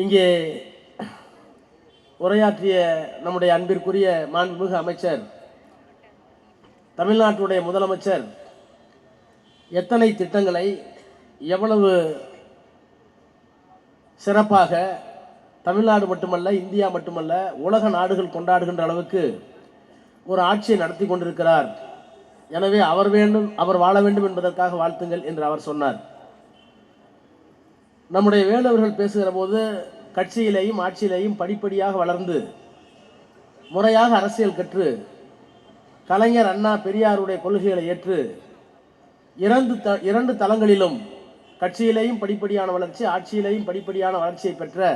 இங்கே உரையாற்றிய நம்முடைய அன்பிற்குரிய மாண்புமிகு அமைச்சர், தமிழ்நாட்டுடைய முதலமைச்சர் எத்தனை திட்டங்களை எவ்வளவு சிறப்பாக தமிழ்நாடு மட்டுமல்ல, இந்தியா மட்டுமல்ல, உலக நாடுகள் கொண்டாடுகின்ற அளவுக்கு ஒரு ஆட்சியை நடத்தி கொண்டிருக்கிறார். எனவே அவர் வாழ வேண்டும் என்பதற்காக வாழ்த்துங்கள் என்று அவர் சொன்னார். நம்முடைய வேலுவர்கள் பேசுகிற போது கட்சியிலேயும் ஆட்சியிலேயும் படிப்படியாக வளர்ந்து முறையாக அரசியல் கற்று கலைஞர், அண்ணா, பெரியாருடைய கொள்கைகளை ஏற்று இரண்டு தளங்களிலும் கட்சியிலேயும் படிப்படியான வளர்ச்சி, ஆட்சியிலேயும் படிப்படியான வளர்ச்சியை பெற்ற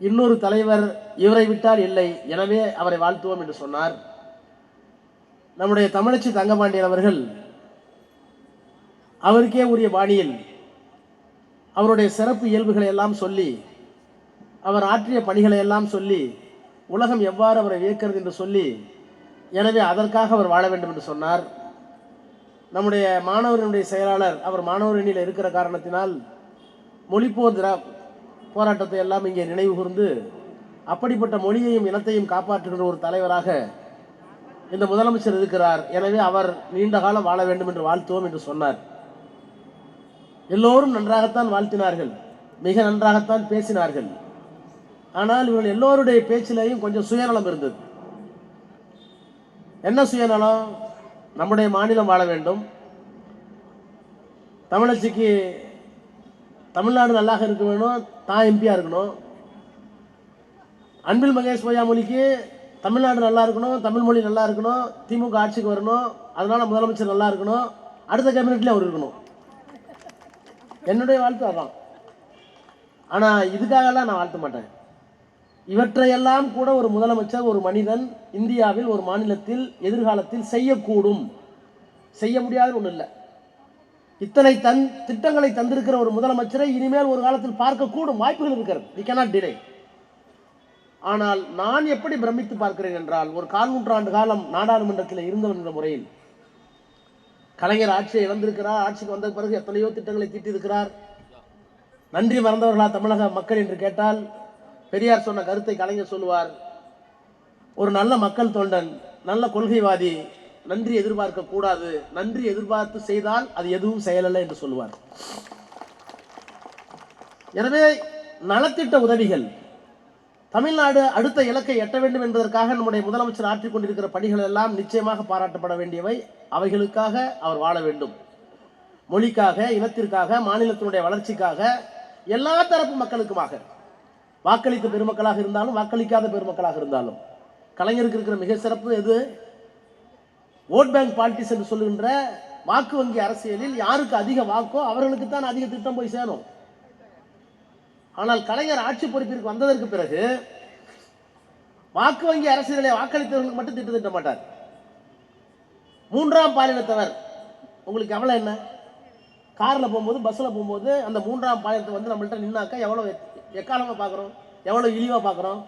இன்னொரு தலைவர் இவரை விட்டால் இல்லை. எனவே அவரை வாழ்த்துவோம் என்று சொன்னார். நம்முடைய தமிழச்சி தங்கபாண்டியன் அவர்கள் அவருக்கே உரிய பாணியில் அவருடைய சிறப்பு இயல்புகளை எல்லாம் சொல்லி, அவர் ஆற்றிய பணிகளை எல்லாம் சொல்லி, உலகம் எவ்வாறு அவரை வியக்கிறது என்று சொல்லி, எனவே அதற்காக அவர் வாழ வேண்டும் என்று சொன்னார். நம்முடைய மாணவர்களுடைய செயலாளர், அவர் மாணவர் அணியில் இருக்கிற காரணத்தினால் மொழிப்போர் போராட்டத்தை எல்லாம் இங்கே நினைவு கூர்ந்து அப்படிப்பட்ட மொழியையும் இனத்தையும் காப்பாற்றுகின்ற ஒரு தலைவராக இந்த முதலமைச்சர் இருக்கிறார். எனவே அவர் நீண்ட காலம் வாழ வேண்டும் என்று வாழ்த்துவோம் என்று சொன்னார். எல்லோரும் நன்றாகத்தான் வாழ்த்தினார்கள், மிக நன்றாகத்தான் பேசினார்கள். ஆனால் இவர்கள் எல்லோருடைய பேச்சிலேயும் கொஞ்சம் சுயநலம் இருந்தது. என்ன சுயநலம்? நம்முடைய மாநிலம் வாழ வேண்டும், தமிழச்சிக்கு தமிழ்நாடு நல்லாக இருக்க வேணும், தான் எம்பியா இருக்கணும். அன்பில் மகேஷ் பொய்யாமொழிக்கு தமிழ்நாடு நல்லா இருக்கணும், தமிழ் மொழி நல்லா இருக்கணும், திமுக ஆட்சிக்கு வரணும், அதனால முதலமைச்சர் நல்லா இருக்கணும், அடுத்த கேபினெட்லேயே அவர் இருக்கணும். என்னுடைய வாழ்த்து அதான். ஆனால் இதுக்காகலாம் நான் வாழ்த்த மாட்டேன். இவற்றையெல்லாம் கூட ஒரு முதலமைச்சர், ஒரு மனிதன் இந்தியாவில் ஒரு மாநிலத்தில் எதிர்காலத்தில் செய்யக்கூடும். செய்ய முடியாத ஒன்றும் இல்லை. இத்தனை திட்டங்களை தந்திருக்கிற ஒரு முதலமைச்சரை இனிமேல் ஒரு காலத்தில் பார்க்கக்கூடும், வாய்ப்புகள் இருக்கிறது. We cannot deny. ஆனால் நான் எப்படி பிரமித்து பார்க்கிறேன் என்றால், ஒரு 4 நூற்றாண்டு காலம் நாடாளுமன்றத்தில் இருந்தவன் என்ற முறையில் கலைஞர் ஆட்சியை இழந்திருக்கிறார். ஆட்சிக்கு வந்த பிறகு எத்தனையோ திட்டங்களை தீட்டியிருக்கிறார். நன்றி மறந்தவர்களா தமிழக மக்கள் என்று கேட்டால், பெரியார் சொன்ன கருத்தை கலைஞர் சொல்லுவார், ஒரு நல்ல மக்கள் தொண்டன், நல்ல கொள்கைவாதி நன்றி எதிர்பார்க்க கூடாது, நன்றி எதிர்பார்த்து செய்தால் அது எதுவும் செயலல்ல என்று சொல்லுவார். எனவே நலத்திட்ட உதவிகள், தமிழ்நாடு அடுத்த இலக்கை எட்ட வேண்டும் என்பதற்காக நம்முடைய முதலமைச்சர் ஆற்றிக் கொண்டிருக்கிற பணிகள் எல்லாம் நிச்சயமாக பாராட்டப்பட வேண்டியவை. அவைகளுக்காக அவர் வாழ வேண்டும். மொழிக்காக, இனத்திற்காக, மாநிலத்தினுடைய வளர்ச்சிக்காக, எல்லா தரப்பு மக்களுக்குமாக, வாக்களித்த பெருமக்களாக இருந்தாலும் வாக்களிக்காத பெருமக்களாக இருந்தாலும். கலைஞருக்கு இருக்கிற மிக சிறப்பு எது? ஓட் பேங்க் பாலிட்டிக்ஸ் என்று சொல்லுகின்ற வாக்கு வங்கி அரசியலில் யாருக்கு அதிக வாக்கோ அவர்களுக்கு தான் அதிக திட்டம் போய் சேரும். ஆனால் கலைஞர் ஆட்சி பொறுப்பிற்கு வந்ததற்கு பிறகு வாக்கு வங்கி அரசியலை வாக்களித்தவர்களுக்கு மட்டும் திட்டம் திட்ட மாட்டார். 3ஆம் பாலினத்தவர், உங்களுக்கு எவ்வளோ என்ன, காரில் போகும்போது பஸ்ஸில் போகும்போது அந்த 3ஆம் பாலினத்தை வந்து நம்மள்கிட்ட நின்னாக்கா எவ்வளோ எக்காலமாக பார்க்குறோம், எவ்வளோ இழிவாக பார்க்குறோம்.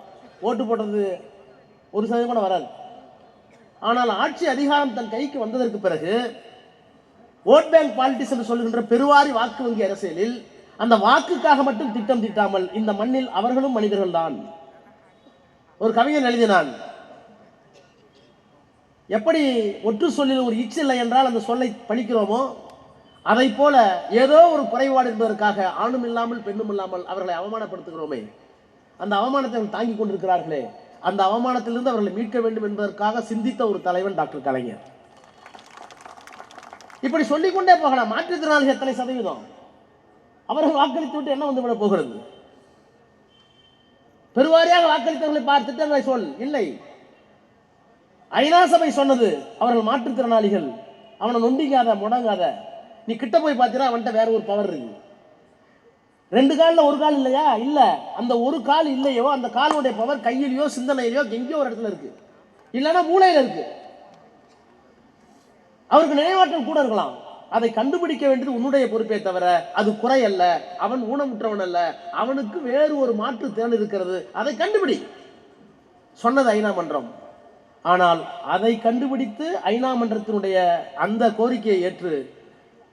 ஓட்டு போட்டது 1% கூட வராது. ஆனால் ஆட்சி அதிகாரம் தன் கைக்கு வந்ததற்கு பிறகு ஓட் பேங்க் பாலிட்டிக்ஸ் என்று சொல்லுகின்ற பெருவாரி வாக்கு வங்கி அரசியலில் அந்த வாக்குக்காக மட்டும் திட்டம் தீட்டாமல், இந்த மண்ணில் அவர்களும் மனிதர்கள் தான். ஒரு கவிஞன் எழுதினான், எப்படி ஒற்று சொல்லில் ஒரு இச்சு இல்லை என்றால் அந்த சொல்லை பழிக்கிறோமோ, அதை போல ஏதோ ஒரு குறைபாடு என்பதற்காக ஆணும் இல்லாமல் பெண்ணும் இல்லாமல் அவர்களை அவமானப்படுத்துகிறோமே, அந்த அவமானத்தை அவர்கள் தாங்கிக் கொண்டிருக்கிறார்களே, அந்த அவமானத்திலிருந்து அவர்களை மீட்க வேண்டும் என்பதற்காக சிந்தித்த ஒரு தலைவன் டாக்டர் கலைஞர். இப்படி சொல்லிக்கொண்டே போகலாம். மாற்றுத்திறனாளிகள் எத்தனை சதவீதம்? அவர்கள் வாக்களித்து விட்டு என்ன வந்து விட போகிறது? பெருவாரியாக வாக்களித்தவர்களை பார்த்துட்டு சொல் இல்லை. ஐநா சபை சொன்னது, அவர்கள் மாற்றுத்திறனாளிகள், அவனை நொண்டிக்காத, முடங்காத. நீ கிட்ட போய் பார்த்தீங்கன்னா அவன்கிட்ட வேற ஒரு பவர் இருக்கு. 2 காலில் ஒரு கால் இல்லையா? இல்ல, அந்த ஒரு கால் இல்லையோ அந்த காலுடைய பவர் கையிலையோ சிந்தனையிலையோ எங்கேயோ ஒரு இடத்துல இருக்கு, இல்லைன்னா மூளையில இருக்கு. அவருக்கு நினைவாற்றல் கூட இருக்கலாம். அதை கண்டுபிடிக்க வேண்டியது உன்னுடைய பொறுப்பே தவிர அது குறை அல்ல. அவன் ஊனமுற்றவன் அல்ல, அவனுக்கு வேறு ஒரு மாற்று திறன் இருக்கிறது, அதை கண்டுபிடி சொன்னது ஐநா மன்றம். ஆனால் அதை கண்டுபிடித்து ஐநா மன்றத்தினுடைய அந்த கோரிக்கையை ஏற்று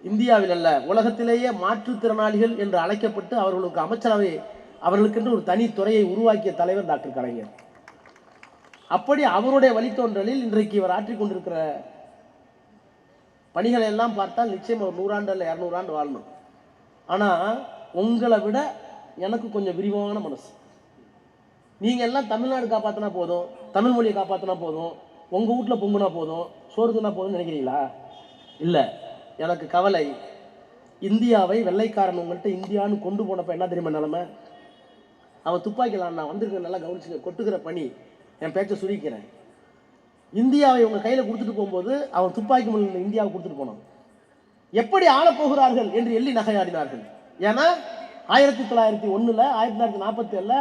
இந்தியாவில் அல்ல உலகத்திலேயே மாற்றுத்திறனாளிகள் என்று அழைக்கப்பட்டு அவர்களுக்கு அமைச்சரவை அவர்களுக்கென்று ஒரு தனி துறையை உருவாக்கிய தலைவர் டாக்டர் கலைஞர். அப்படி அவருடைய வழித்தோன்றலில் இன்றைக்கு இவர் ஆற்றிக் கொண்டிருக்கிற பணிகளை எல்லாம் பார்த்தால் நிச்சயம் ஒரு 100 ஆண்டு அல்ல 200 ஆண்டு வாழணும். ஆனால் உங்களை விட எனக்கு கொஞ்சம் விரிவான மனசு. நீங்கள் எல்லாம் தமிழ்நாடு காப்பாற்றினா போதும், தமிழ் மொழியை காப்பாற்றினா போதும், உங்கள் வீட்டில் பொங்குனா போதும், சோறு தின்னா போதும்னு நினைக்கிறீங்களா? இல்லை, எனக்கு கவலை இந்தியாவை வெள்ளைக்காரன் உங்கள்கிட்ட இந்தியான்னு கொண்டு போனப்போ என்ன தெரியுமா நிலைமை? அவன் துப்பாக்கிலாம் நான் வந்திருக்க நல்லா கவனிச்சுங்க, கொட்டுக்கிற பணி என் பேச்சை சுருக்கிறேன். இந்தியாவை உங்கள் கையில் கொடுத்துட்டு போகும்போது அவன் துப்பாக்கி முறையில் இந்தியாவை கொடுத்துட்டு போனான். எப்படி ஆளப்போகிறார்கள் என்று எள்ளி நகையாடினார்கள். ஏன்னா 1901 1947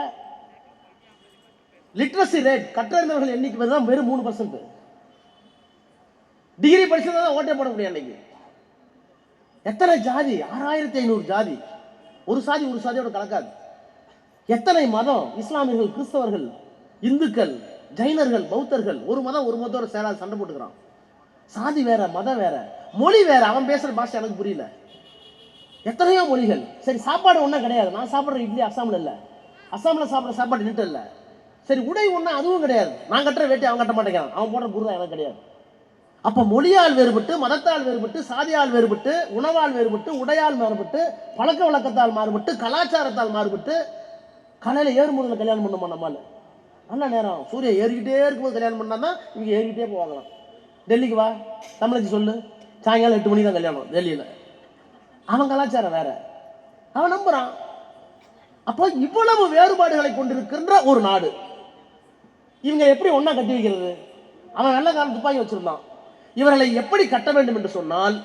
லிட்ரஸி ரேட் கற்றறிந்தவர்கள் எண்ணிக்கை தான் வெறும் 3%. டிகிரி படிச்சதான் ஓட்டே போட முடியும். அன்னைக்கு எத்தனை ஜாதி? 6500 ஜாதி. ஒரு சாதியோட கலக்காது. எத்தனை மதம்? இஸ்லாமியர்கள், கிறிஸ்தவர்கள், இந்துக்கள், ஜைனர்கள், பௌத்தர்கள். ஒரு மதத்தோட சேராது, சண்டை போட்டுக்கிறான். சாதி வேற, மதம் வேற, மொழி வேற. அவன் பேசுற பாஷை எனக்கு புரியல. எத்தனையோ மொழிகள். சரி, சாப்பாடு ஒன்றும் கிடையாது. நான் சாப்பிட்ற இட்லி அஸ்ஸாமில் இல்லை, அஸ்ஸாமில் சாப்பிட்ற சாப்பாடு நீட்டு இல்லை. சரி, உடை ஒன்றா அதுவும் கிடையாது. நான் கட்டுற வேட்டி அவன் கட்ட மாட்டேங்கிறான். அவன் போடுற குருதான் எனக்கு கிடையாது. அப்போ மொழியால் வேறுபட்டு, மதத்தால் வேறுபட்டு, சாதியால் வேறுபட்டு, உணவால் வேறுபட்டு, உடையால் மாறுபட்டு, பழக்க வழக்கத்தால் மாறுபட்டு, கலாச்சாரத்தால் மாறுபட்டு, காலையில் 7 முதல்ல கல்யாணம் பண்ணுமா நம்மால்? நல்ல நேரம் சூரியன் ஏறிக்கிட்டே இருக்கும்போது கல்யாணம் பண்ணால் தான் இவங்க ஏறிக்கிட்டே போவாங்களாம். டெல்லிக்கு வா, தமிழச்சி சொல்லு, சாயங்காலம் 8 மணிக்கு தான் கல்யாணம் டெல்லியில். அவன் கலாச்சாரம் வேற, அவன் நம்புறான். அப்போ இவ்வளவு வேறுபாடுகளை கொண்டிருக்கின்ற ஒரு நாடு இவங்க எப்படி ஒன்னா கட்டி வைக்கிறது? அவன் வெள்ளக்காரன் துப்பாக்கி வச்சிருந்தான். இவர்களை எப்படி கட்ட வேண்டும் என்று சொன்னால்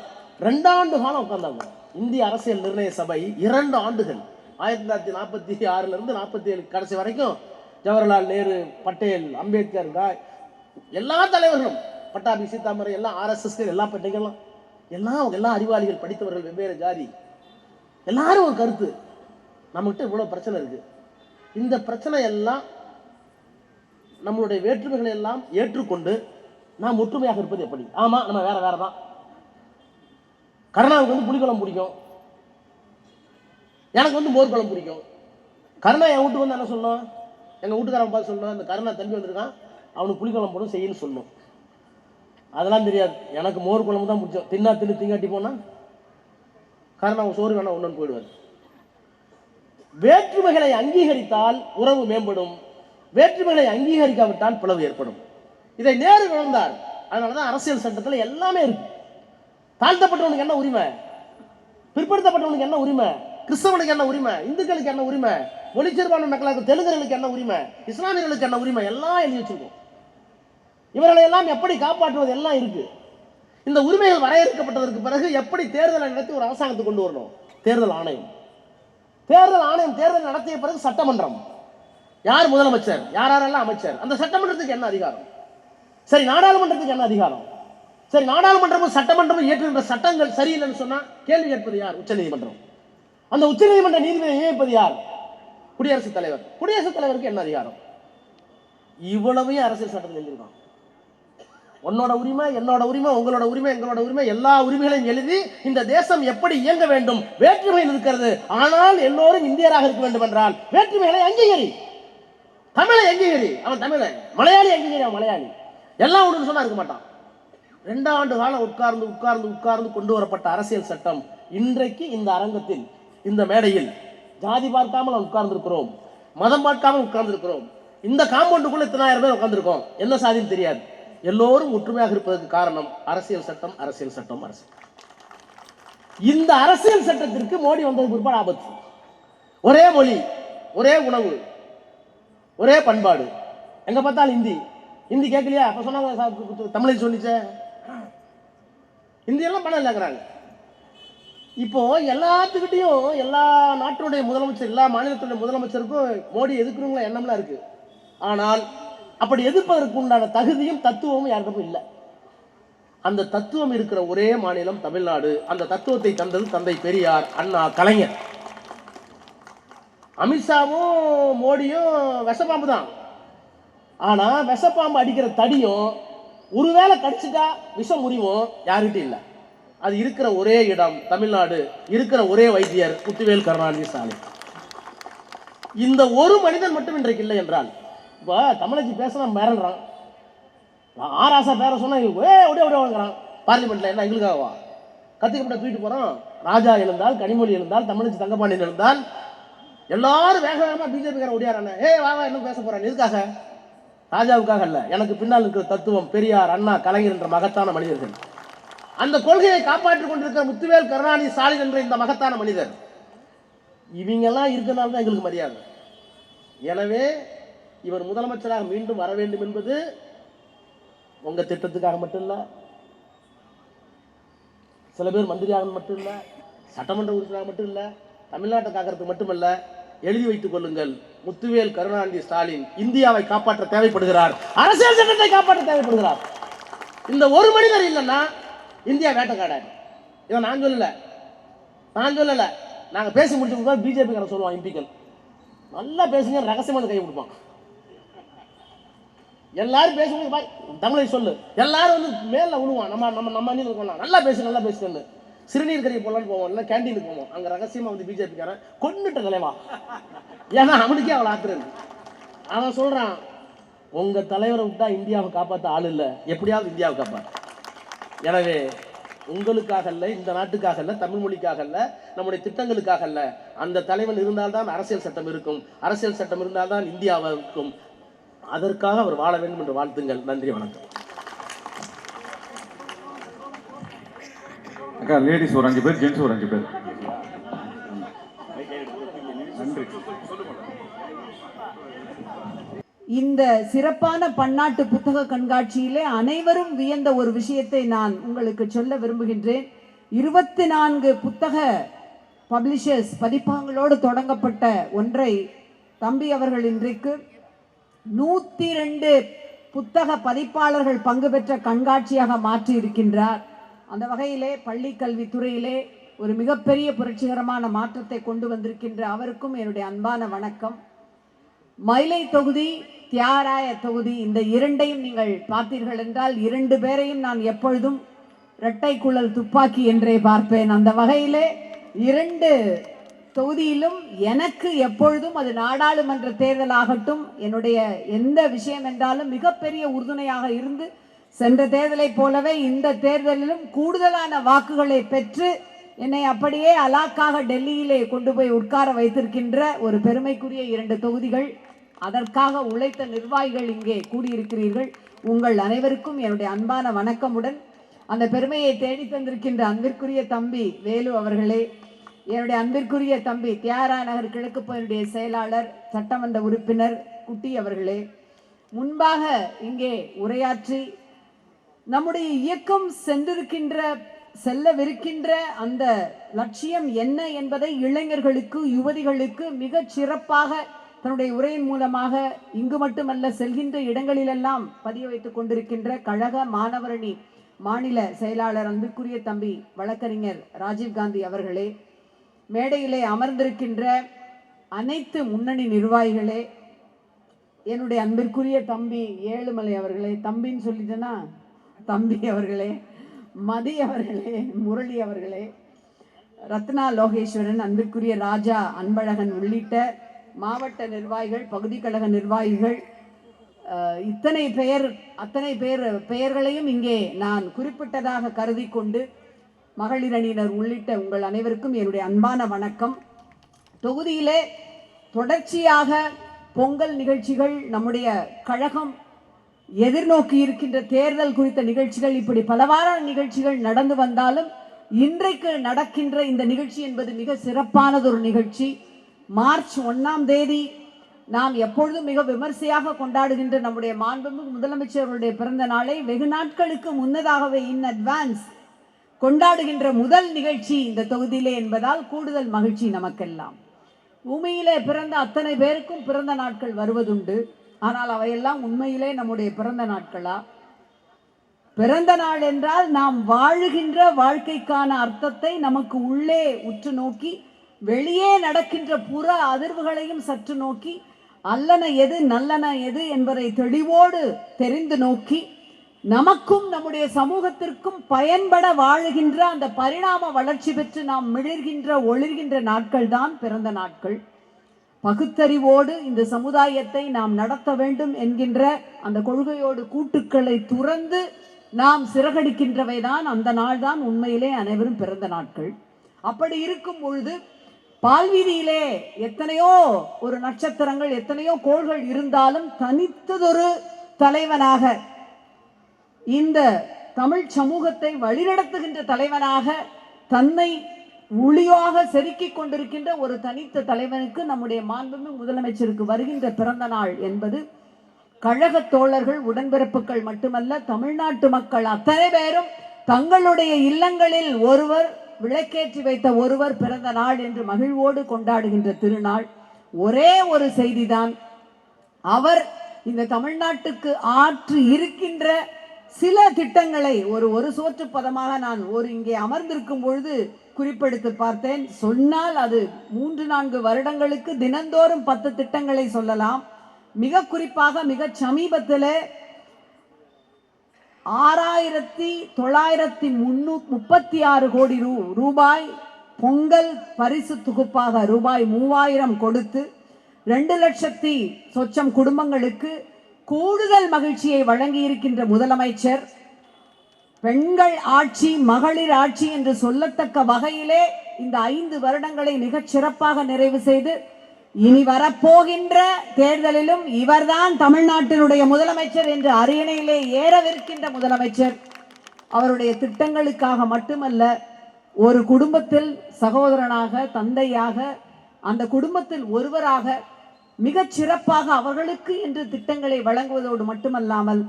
2 ஆண்டு காலம் உட்கார்ந்தாங்க. இந்திய அரசியல் நிர்ணய சபை 2 ஆண்டுகள் 1946 இருந்து 47 கடைசி வரைக்கும் ஜவஹர்லால் நேரு, பட்டேல், அம்பேத்கர், எல்லா தலைவர்களும், பட்டாபி, சீதாமரை, எல்லாம் RSS, எல்லா பட்டைகளும் எல்லா அறிவாளிகள், படித்தவர்கள், வெவ்வேறு ஜாதி, எல்லாரும் ஒரு கருத்து. நம்மகிட்ட இவ்வளவு பிரச்சனை இருக்கு. இந்த பிரச்சனை எல்லாம் நம்மளுடைய வேற்றுமைகளை எல்லாம் ஏற்றுக்கொண்டு நாம் ஒற்றுமையாக இருப்பது எப்படி? ஆமா, நம்ம வேற தான். கருணாவுக்கு வந்து புளிக்குழம்பு பிடிக்கும், எனக்கு வந்து மோர் குழம்பு பிடிக்கும். கருணா என் வீட்டுக்கு வந்து என்ன சொல்லணும்? எங்கள் வீட்டுக்காரன் பார்த்து சொல்லணும், அந்த கருணா தம்பி வந்திருக்கான், அவனுக்கு புளிக்குழம்பு போடும் செய்யன்னு சொல்லணும். அதெல்லாம் தெரியாது. எனக்கு மோர் குழம்பு தான் பிடிச்சோம். திங்காட்டி போனால் கருணா சோறு வேணா ஒன்றுன்னு போயிடுவார். வேற்றுமைகளை அங்கீகரித்தால் உறவு மேம்படும், வேற்றுமைகளை அங்கீகரிக்காவிட்டால் பிளவு ஏற்படும். இதை நேரு உணர்ந்தார். அதனாலதான் அரசியல் சட்டத்தில் எல்லாமே இருக்கு. தாழ்த்தப்பட்டவனுக்கு என்ன உரிமை, பிற்படுத்தப்பட்டவனுக்கு என்ன உரிமை, கிறிஸ்தவனுக்கு என்ன உரிமை, இந்துக்களுக்கு என்ன உரிமை, மொழிச்சிறுபான்மை மக்களுக்கு, தெலுங்கர்களுக்கு என்ன உரிமை, இஸ்லாமியர்களுக்கு என்ன உரிமை, எல்லாம் எழுதி வச்சிருக்கோம். இவர்களை எல்லாம் எப்படி காப்பாற்றுவது எல்லாம் இருக்கு. இந்த உரிமைகள் வரையறுக்கப்பட்டதற்கு பிறகு எப்படி தேர்தலை நடத்தி ஒரு அரசாங்கத்தை கொண்டு வரணும்? தேர்தல் ஆணையம். தேர்தல் நடத்திய பிறகு சட்டமன்றம். யார் முதலமைச்சர், யாரெல்லாம் அமைச்சர், அந்த சட்டமன்றத்துக்கு என்ன அதிகாரம்? சரி, நாடாளுமன்றத்துக்கு என்ன அதிகாரம்? சரி, நாடாளுமன்றமும் சட்டமன்றமும் இயற்றுகின்ற சட்டங்கள் சரியில்லைன்னு சொன்னா கேள்வி கேட்பது யார்? உச்சநீதிமன்றம். அந்த உச்சநீதிமன்ற நீதிபதியை நியமிப்பது யார்? குடியரசுத் தலைவர். குடியரசுத் தலைவருக்கு என்ன அதிகாரம்? இவ்வளவையும் அரசியல் சட்டத்தில் எழுதியிருக்கான். உன்னோட உரிமை, என்னோட உரிமை, உங்களோட உரிமை, எங்களோட உரிமை, எல்லா உரிமைகளையும் எழுதி இந்த தேசம் எப்படி இயங்க வேண்டும், வேற்றுமையில் இருக்கிறது, ஆனால் எல்லோரும் இந்தியராக இருக்க வேண்டும் என்றால் வேற்றுமைகளை அங்கீகரி. தமிழை அங்கீகரி, அவன் தமிழன். மலையாளி அங்கீகரி, அவன் மலையாளி. எல்லாம் ஒன்று சொன்னா இருக்க மாட்டான். 2 ஆண்டு காலம் உட்கார்ந்து கொண்டு வரப்பட்ட அரசியல் சட்டம் இன்றைக்கு இந்த அரங்கத்தில், இந்த மேடையில் ஜாதி பார்க்காமல் உட்கார்ந்து இருக்கிறோம், மதம் பார்க்காமல் உட்கார்ந்து இருக்கிறோம். இந்த காம்பவுண்டுக்குள்ள 10,000 பேர் உட்கார்ந்துருக்கோம். என்ன சாதின்னு தெரியாது. எல்லோரும் ஒற்றுமையாக இருப்பதற்கு காரணம் அரசியல் சட்டம். இந்த அரசியல் சட்டத்திற்கு மோடி வந்தது பிற்பாடு ஆபத்து. ஒரே மொழி, ஒரே உணவு, ஒரே பண்பாடு. எங்க பார்த்தாலும் ஹிந்தி கேட்கலையா? அப்ப சொன்னாங்க தமிழை சொன்னிச்சே. ஹிந்தி எல்லாம் பணம் இல்லைங்கிறாங்க. இப்போ எல்லாத்துக்கிட்டையும் எல்லா நாட்டுடைய முதலமைச்சர், எல்லா மாநிலத்துடைய முதலமைச்சருக்கும் மோடி எதிர்க்கிறவங்கள எண்ணம்லாம் இருக்கு. ஆனால் அப்படி எதிர்ப்பதற்கு உண்டான தகுதியும் தத்துவமும் யாருக்கும் இல்லை. அந்த தத்துவம் இருக்கிற ஒரே மாநிலம் தமிழ்நாடு. அந்த தத்துவத்தை தந்தது தந்தை பெரியார், அண்ணா, கலைஞர். அமித்ஷாவும் மோடியும் விஷப்பாம்பு தான். ஆனா விஷப்பாம்பு அடிக்கிற தடியும் ஒருவேளை கடிச்சுட்டா விஷம் முறிவும் யாருகிட்ட இல்லை. அது இருக்கிற ஒரே இடம் தமிழ்நாடு. இருக்கிற ஒரே வைத்தியர் முத்துவேல் கருணாநிதி ஸ்டாலின். இந்த ஒரு மனிதன் மட்டும் இன்றைக்கு இல்லை என்றால், இப்போ தமிழச்சி பேச மிரள்றான், ஆராசா பேர சொன்னா ஒடிய வாங்குறான் பார்லிமெண்ட்ல. என்ன எங்களுக்காகவா? கத்திக்கப்பட்ட தூக்கிட்டு போறோம். ராஜா எழுந்தால், கனிமொழி எழுந்தால், தமிழச்சி தங்கப்பாண்டியன் எழுந்தால் எல்லாரும் வேக வேகமா பிஜேபிக்காரன் ஒடியாரான வா இன்னும் பேச போறான். எதுக்காக? ராஜாவுக்காக அல்ல, எனக்கு பின்னால் இருக்கிற தத்துவம் பெரியார், அண்ணா, கலைஞர் என்ற மகத்தான மனிதர்கள், அந்த கொள்கையை காப்பாற்றிக் கொண்டிருக்கிற முத்துவேல், கருணாநிதி, ஸ்டாலின் என்ற இந்த மகத்தான மனிதர், இவங்கெல்லாம் இருக்கிறனால தான் எங்களுக்கு மரியாதை. எனவே இவர் முதலமைச்சராக மீண்டும் வர வேண்டும் என்பது உங்க திட்டத்துக்காக மட்டும் இல்ல, சில பேர் மந்திரியாக மட்டும் இல்ல, சட்டமன்ற உறுப்பினராக மட்டும் இல்ல, தமிழ்நாட்டை காக்கிறதுக்கு மட்டுமல்ல. எழுதி வைத்துக் கொள்ளுங்கள், முத்துவேல் கருணாநிதி ஸ்டாலின் இந்தியாவை காப்பாற்ற தேவைப்படுகிறார், அரசியல் சட்டத்தை காப்பாற்ற தேவைப்படுகிறார். இந்த ஒரு மனிதர் இல்லைன்னா இந்தியா வேட்டைக்காடாது. இதை நான் சொல்லல, நாங்க பேசி முடிச்சு பிஜேபி காரன் சொல்லுவான், எம்பிக்கள் நல்லா பேசுங்க, ரகசியமான கை கொடுப்பான். எல்லாரும் பேசும்போது தமிழை சொல்லு, எல்லாரும் வந்து மேல விழுவான், நம்ம இருக்கோம், நல்லா பேசுன்னு சிறுநீர் கறியை போடலான்னு போவோம், இல்லை கேண்டீனுக்கு போவோம், அங்க ரகசியமா வந்து பிஜேபி காரன் கொண்டுட்ட தலைவா, ஏன்னா அவனுக்கே அவளை ஆத்துறது. அவன் சொல்றான், உங்க தலைவரை விட்டா இந்தியாவை காப்பாற்ற ஆள் இல்லை, எப்படியாவது இந்தியாவை காப்பாற்ற. எனவே உங்களுக்காக அல்ல, இந்த நாட்டுக்காக அல்ல, தமிழ் மொழிக்காக அல்ல, நம்முடைய திட்டங்களுக்காக அல்ல, அந்த தலைவன் இருந்தால்தான் அரசியல் சட்டம் இருக்கும், அரசியல் சட்டம் இருந்தால்தான் இந்தியாவை இருக்கும். அதற்காக அவர் வாழ வேண்டும் என்று வாழ்த்துங்கள். நன்றி, வணக்கம். அக்கா, லேடிஸ் ஒரு 5 பேர், ஜென்ஸ் ஒரு 5 பேர். நன்றி. இந்த சிறப்பான பன்னாட்டு புத்தக கண்காட்சியிலே அனைவரும் வியந்த ஒரு விஷயத்தை நான் உங்களுக்கு சொல்ல விரும்புகின்றேன். 24 புத்தக பப்ளிஷர்ஸ் பதிப்பகங்களோடு தொடங்கப்பட்ட ஒன்றை தம்பி அவர்கள் இன்றைக்கு 102 புத்தக பதிப்பாளர்கள் பங்கு பெற்ற கண்காட்சியாக மாற்றி இருக்கின்றார். அந்த வகையிலே பள்ளி கல்வித்துறையிலே ஒரு மிகப்பெரிய புரட்சிகரமான மாற்றத்தை கொண்டு வந்திருக்கின்ற அவருக்கும் என்னுடைய அன்பான வணக்கம். மயிலை தொகுதி, தியாகராய தொகுதி, இந்த இரண்டையும் நீங்கள் பார்த்தீர்கள் என்றால் 2 பேரையும் நான் எப்பொழுதும் இரட்டை குழல் துப்பாக்கி என்றே பார்ப்பேன். அந்த வகையிலே 2 தொகுதியிலும் எனக்கு எப்பொழுதும் அது நாடாளுமன்ற தேர்தல் ஆகட்டும், என்னுடைய எந்த விஷயம் என்றாலும் மிகப்பெரிய உறுதுணையாக இருந்து சென்ற தேர்தலை போலவே இந்த தேர்தலிலும் கூடுதலான வாக்குகளை பெற்று என்னை அப்படியே அலாக்காக டெல்லியிலே கொண்டு போய் உட்கார வைத்திருக்கின்ற ஒரு பெருமைக்குரிய 2 தொகுதிகள். அதற்காக உழைத்த நிர்வாகிகள் இங்கே கூடியிருக்கிறீர்கள். உங்கள் அனைவருக்கும் என்னுடைய அன்பான வணக்கமுடன் அந்த பெருமையை தேடி தந்திருக்கின்ற அன்பிற்குரிய தம்பி வேலு அவர்களே, என்னுடைய அன்பிற்குரிய தம்பி தியாகராய நகர் கிழக்கு பகுதியுடைய செயலாளர் சட்டமன்ற உறுப்பினர் குட்டி அவர்களே, முன்பாக இங்கே உரையாற்றி நம்முடைய இயக்கம் செல்லவிருக்கின்ற அந்த லட்சியம் என்ன என்பதை இளைஞர்களுக்கு, யுவதிகளுக்கு மிக சிறப்பாக தன்னுடைய உரையின் மூலமாக இங்கு மட்டுமல்ல செல்கின்ற இடங்களிலெல்லாம் பதிய வைத்துக் கொண்டிருக்கின்ற கழக மாணவரணி மாநில செயலாளர் அன்பிற்குரிய தம்பி வழக்கறிஞர் ராஜீவ்காந்தி அவர்களே, மேடையிலே அமர்ந்திருக்கின்ற அனைத்து முன்னணி நிர்வாகிகளே, என்னுடைய அன்பிற்குரிய தம்பி ஏழுமலை அவர்களே, தம்பின்னு சொல்லிட்டேன்னா தம்பி அவர்களே, மதி அவர்களே, முரளி அவர்களே, ரத்னா லோகேஸ்வரன், அன்பிற்குரிய ராஜா அன்பழகன் உள்ளிட்ட மாவட்ட நிர்வாகிகள், பகுதி கழக நிர்வாகிகள், அத்தனை பெயர்களையும் இங்கே நான் குறிப்பிட்டதாக கருதி கொண்டு மகளிர் அணியினர் உள்ளிட்ட உங்கள் அனைவருக்கும் என்னுடைய அன்பான வணக்கம். தொகுதியிலே தொடர்ச்சியாக பொங்கல் நிகழ்ச்சிகள், நம்முடைய கழகம் எதிர்நோக்கி இருக்கின்ற தேர்தல் குறித்த நிகழ்ச்சிகள், இப்படி பலவாறான நிகழ்ச்சிகள் நடந்து வந்தாலும் இன்றைக்கு நடக்கின்ற இந்த நிகழ்ச்சி என்பது மிக சிறப்பானதொரு நிகழ்ச்சி. மார்ச் 1ஆம் தேதி நாம் எப்பொழுதும் மிக விமர்சையாக கொண்டாடுகின்ற நம்முடைய மாண்புமிகு முதலமைச்சர்களுடைய பிறந்த நாளை வெகு நாட்களுக்கு முன்னதாகவே இன் அட்வான்ஸ் கொண்டாடுகின்ற முதல் நிகழ்ச்சி இந்த தொகுதியிலே என்பதால் கூடுதல் மகிழ்ச்சி நமக்கெல்லாம். பூமியிலே பிறந்த அத்தனை பேருக்கும் பிறந்த நாட்கள் வருவதுண்டு. ஆனால் அவையெல்லாம் உண்மையிலே நம்முடைய பிறந்த நாட்களா? பிறந்த நாள் என்றால் நாம் வாழுகின்ற வாழ்க்கைக்கான அர்த்தத்தை நமக்கு உள்ளே உற்று நோக்கி, வெளியே நடக்கின்ற புற அதிர்வுகளையும் சற்று நோக்கி, அல்லன எது நல்லன எது என்பதை தெளிவோடு தெரிந்து நோக்கி, நமக்கும் நம்முடைய சமூகத்திற்கும் பயன்பட வாழுகின்ற அந்த பரிணாம வளர்ச்சி பெற்று நாம் மிளிர்கின்ற ஒளிர்கின்ற நாட்கள் தான் பிறந்த நாட்கள். பகுத்தறிவோடு இந்த சமுதாயத்தை நாம் நடத்த வேண்டும் என்கின்ற அந்த கொள்கையோடு கூட்டுக்களை துறந்து நாம் சிறகடிக்கின்றவைதான் அந்த நாள் தான் உண்மையிலே அனைவரும் பிறந்த நாட்கள். அப்படி இருக்கும் பொழுது பால்வீதியிலே எத்தனையோ ஒரு நட்சத்திரங்கள், எத்தனையோ கோள்கள் இருந்தாலும் தனித்ததொரு தலைவனாக, இந்த தமிழ் சமூகத்தை வழிநடத்துகின்ற தலைவனாக, தன்னை ஒளியாக செதுக்கிக் கொண்டிருக்கின்ற ஒரு தனித்த தலைவனுக்கு நம்முடைய மாண்புமிகு முதலமைச்சருக்கு வருகின்ற பிறந்த நாள் என்பது கழக தோழர்கள், உடன்பிறப்புகள் மட்டுமல்ல, தமிழ்நாட்டு மக்கள் அத்தனை பேரும் தங்களுடைய இல்லங்களில் ஒருவர் விளக்கேற்றி வைத்த ஒருவர் பிறந்த நாள் என்று மகிழ்வோடு கொண்டாடுகின்ற திருநாள். ஒரே ஒரு செய்திதான், அவர் இந்த தமிழ்நாட்டுக்கு ஆற்றி இருக்கின்ற சில திட்டங்களை ஒரு சோற்று பதமாக நான் இங்கே அமர்ந்திருக்கும் பொழுது குறிப்பெடுத்து பார்த்தேன். சொன்னால் அது 3-4 வருடங்களுக்கு தினந்தோறும் 10 திட்டங்களை சொல்லலாம். மிக குறிப்பாக மிக சமீபத்தில் 6,936 கோடி ரூபாய் பொங்கல் பரிசு தொகுப்பாக ரூபாய் 3000 கொடுத்து 2 லட்சத்தி சொச்சம் குடும்பங்களுக்கு கூடுதல் மகிழ்ச்சியை வழங்கி இருக்கின்ற முதலமைச்சர், பெண்கள் ஆட்சி, மகளிர் ஆட்சி என்று சொல்லத்தக்க வகையிலே இந்த 5 வருடங்களை மிகச் சிறப்பாக நிறைவு செய்து இனி வரப்போகின்ற தேர்தலிலும் இவர்தான் தமிழ்நாட்டினுடைய முதலமைச்சர் என்று அரியணையிலே ஏறவிருக்கின்ற முதலமைச்சர். அவருடைய திட்டங்களுக்காக மட்டுமல்ல, ஒரு குடும்பத்தில் சகோதரனாக, தந்தையாக, அந்த குடும்பத்தில் ஒருவராக மிகச் சிறப்பாக அவர்களுக்கு என்று திட்டங்களை வழங்குவதோடு மட்டுமல்லாமல்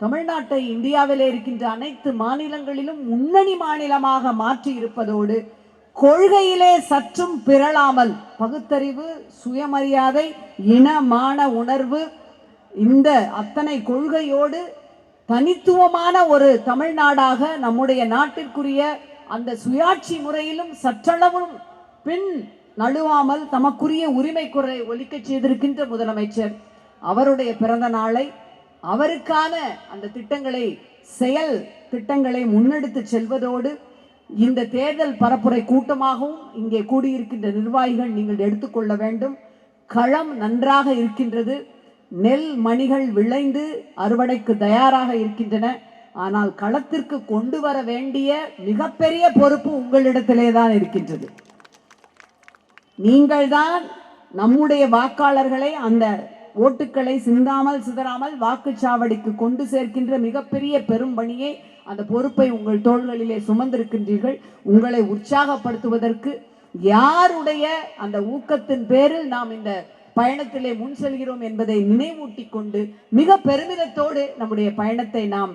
தமிழ்நாட்டை இந்தியாவிலே இருக்கின்ற அனைத்து மாநிலங்களிலும் முன்னணி மாநிலமாக மாற்றி இருப்பதோடு கொள்கையிலே சற்றும் பிறளாமல் பகுத்தறிவு, சுயமரியாதை, இனமான உணர்வு, இந்த அத்தனை கொள்கையோடு தனித்துவமான ஒரு தமிழ்நாடாக நம்முடைய நாட்டிற்குரிய அந்த சுயாட்சி முறையிலும் சற்றளவும் பின் நழுவாமல் தமக்குரிய உரிமை குறை ஒலிக்க செய்திருக்கின்ற முதலமைச்சர் அவருடைய பிறந்த நாளை, அவருக்கான அந்த திட்டங்களை, செயல் திட்டங்களை முன்னெடுத்து செல்வதோடு இந்த தேர்தல் பரப்புரை கூட்டமாகவும் இங்கே கூடியிருக்கின்ற நிர்வாகிகள் நீங்கள் எடுத்துக்கொள்ள வேண்டும். களம் நன்றாக இருக்கின்றது, நெல் மணிகள் விளைந்து அறுவடைக்கு தயாராக இருக்கின்றன. ஆனால் களத்திற்கு கொண்டு வர வேண்டிய மிகப்பெரிய பொறுப்பு உங்களிடத்திலே தான் இருக்கின்றது. நீங்கள்தான் நம்முடைய வாக்காளர்களை, அந்த ஓட்டுக்களை சிந்தாமல் சிதறாமல் வாக்குச்சாவடிக்கு கொண்டு சேர்க்கின்ற மிகப்பெரிய பெரும் பணியை, அந்த பொறுப்பை உங்கள் தோள்களிலே சுமந்திருக்கின்றீர்கள். உங்களை உற்சாகப்படுத்துவதற்கு, யாருடைய அந்த ஊக்கத்தின் பேரில் நாம் இந்த பயணத்திலே முன் செல்கிறோம் என்பதை நினைவூட்டி கொண்டு மிக பெருமிதத்தோடு நம்முடைய பயணத்தை நாம்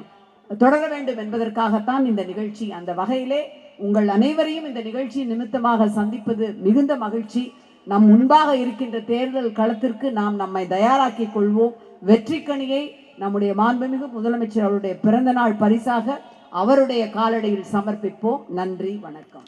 தொடர வேண்டும் என்பதற்காகத்தான் இந்த நிகழ்ச்சி. அந்த வகையிலே உங்கள் அனைவரையும் இந்த நிகழ்ச்சி நிமித்தமாக சந்திப்பது மிகுந்த மகிழ்ச்சி. நம் முன்பாக இருக்கின்ற தேர்தல் களத்திற்கு நாம் நம்மை தயாராக்கிக் கொள்வோம். வெற்றிக்கனியை நம்முடைய மாண்புமிகு முதலமைச்சர் அவருடைய பிறந்த நாள் பரிசாக அவருடைய காலடியில் சமர்ப்பிப்போம். நன்றி, வணக்கம்.